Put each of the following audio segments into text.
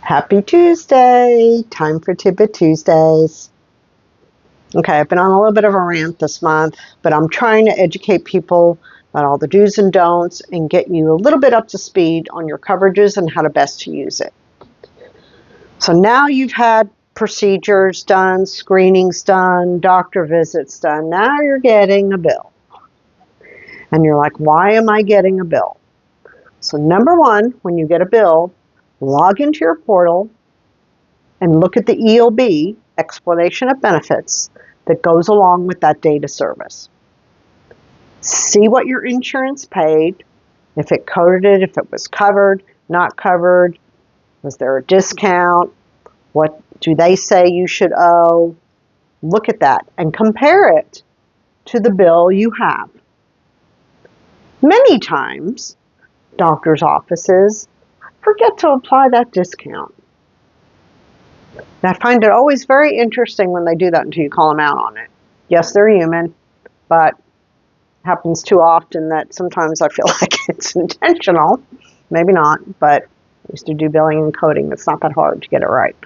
Happy Tuesday! Time for Tidbit Tuesdays. Okay, I've been on a little bit of a rant this month, but I'm trying to educate people about all the do's and don'ts and get you a little bit up to speed on your coverages and how to best to use it. So now you've had procedures done, screenings done, doctor visits done. Now you're getting a bill. And you're like, why am I getting a bill? So number one, when you get a bill, log into your portal and look at the EOB, explanation of benefits, that goes along with that data service. See what your insurance paid, if it coded it, if it was covered, not covered, was there a discount, what do they say you should owe? Look at that and compare it to the bill you have. Many times, doctors' offices forget to apply that discount. I find it always very interesting when they do that until you call them out on it. Yes, they're human, but it happens too often that sometimes I feel like it's intentional. Maybe not, but I used to do billing and coding. It's not that hard to get it right.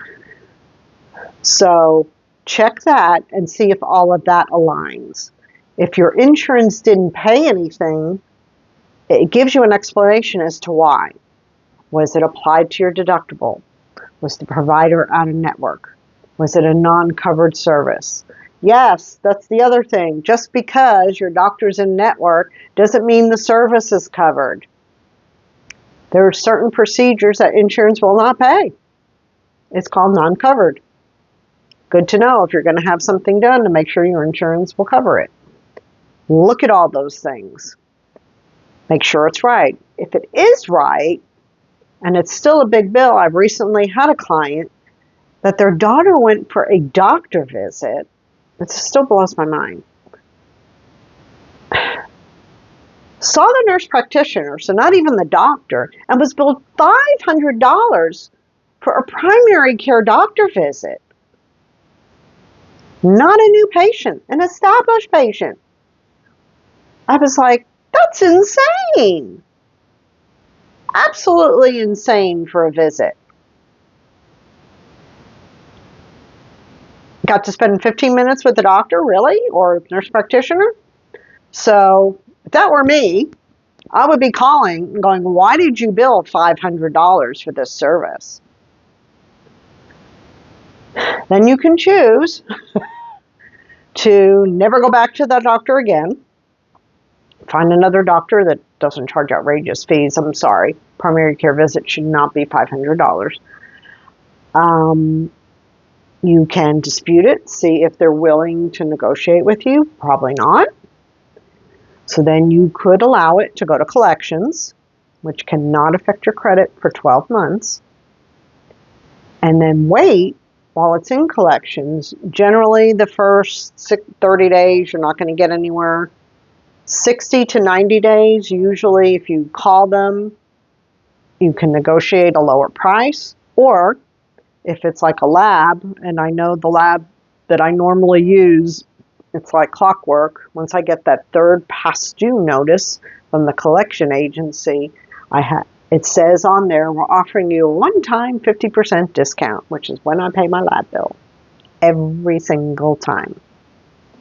So check that and see if all of that aligns. If your insurance didn't pay anything, it gives you an explanation as to why. Was it applied to your deductible? Was the provider out of network? Was it a non-covered service? Yes, that's the other thing. Just because your doctor's in network doesn't mean the service is covered. There are certain procedures that insurance will not pay. It's called non-covered. Good to know if you're going to have something done to make sure your insurance will cover it. Look at all those things. Make sure it's right. If it is right, and it's still a big bill. I've recently had a client that their daughter went for a doctor visit. It still blows my mind. Saw the nurse practitioner, so not even the doctor, and was billed $500 for a primary care doctor visit. Not a new patient, an established patient. I was like, that's insane. Absolutely insane for a visit. Got to spend 15 minutes with the doctor, really? Or nurse practitioner? So if that were me, I would be calling and going, why did you bill $500 for this service? Then you can choose to never go back to that doctor again. Find another doctor that doesn't charge outrageous fees. I'm sorry. Primary care visit should not be $500. You can dispute it, see if they're willing to negotiate with you. Probably not. So then you could allow it to go to collections, which cannot affect your credit for 12 months. And then wait while it's in collections. Generally, the first 30 days, you're not going to get anywhere. 60 to 90 days, usually if you call them, you can negotiate a lower price. Or if it's like a lab, and I know the lab that I normally use, it's like clockwork. Once I get that third past due notice from the collection agency, it says on there, we're offering you a one-time 50% discount, which is when I pay my lab bill. Every single time.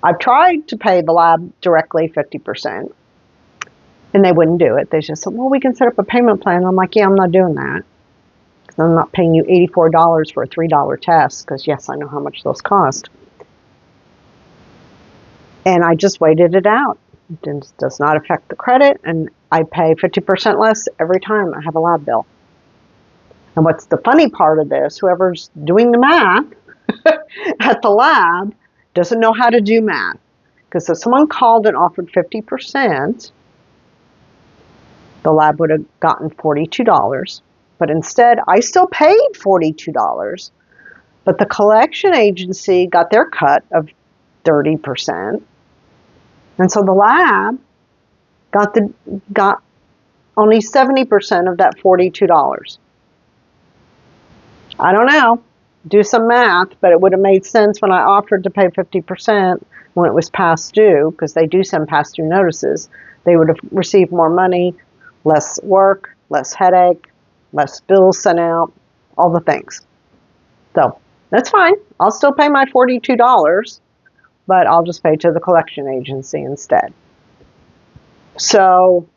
I've tried to pay the lab directly 50%, and they wouldn't do it. They just said, well, we can set up a payment plan. I'm like, yeah, I'm not doing that. I'm not paying you $84 for a $3 test, because yes, I know how much those cost. And I just waited it out. It does not affect the credit, and I pay 50% less every time I have a lab bill. And what's the funny part of this, whoever's doing the math at the lab doesn't know how to do math. Because if someone called and offered 50%, the lab would have gotten $42. But instead, I still paid $42. But the collection agency got their cut of 30%. And so the lab got only 70% of that $42. I don't know. Do some math, but it would have made sense when I offered to pay 50% when it was past due, because they do send past due notices. They would have received more money, less work, less headache, less bills sent out, all the things. So that's fine. I'll still pay my $42, but I'll just pay to the collection agency instead. So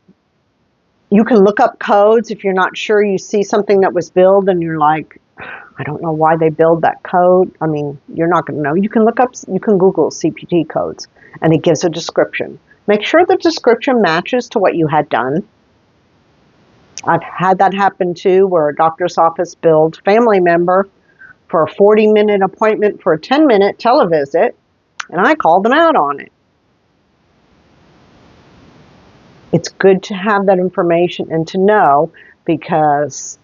you can look up codes if you're not sure. You see something that was billed and you're like, I don't know why they billed that code. I mean, you're not going to know. You can Google CPT codes, and it gives a description. Make sure the description matches to what you had done. I've had that happen too, where a doctor's office billed family member for a 40-minute appointment for a 10-minute televisit, and I called them out on it. It's good to have that information and to know, because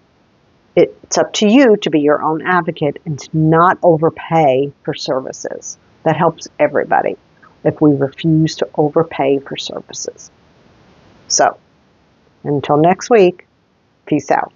it's up to you to be your own advocate and to not overpay for services. That helps everybody if we refuse to overpay for services. So, until next week, peace out.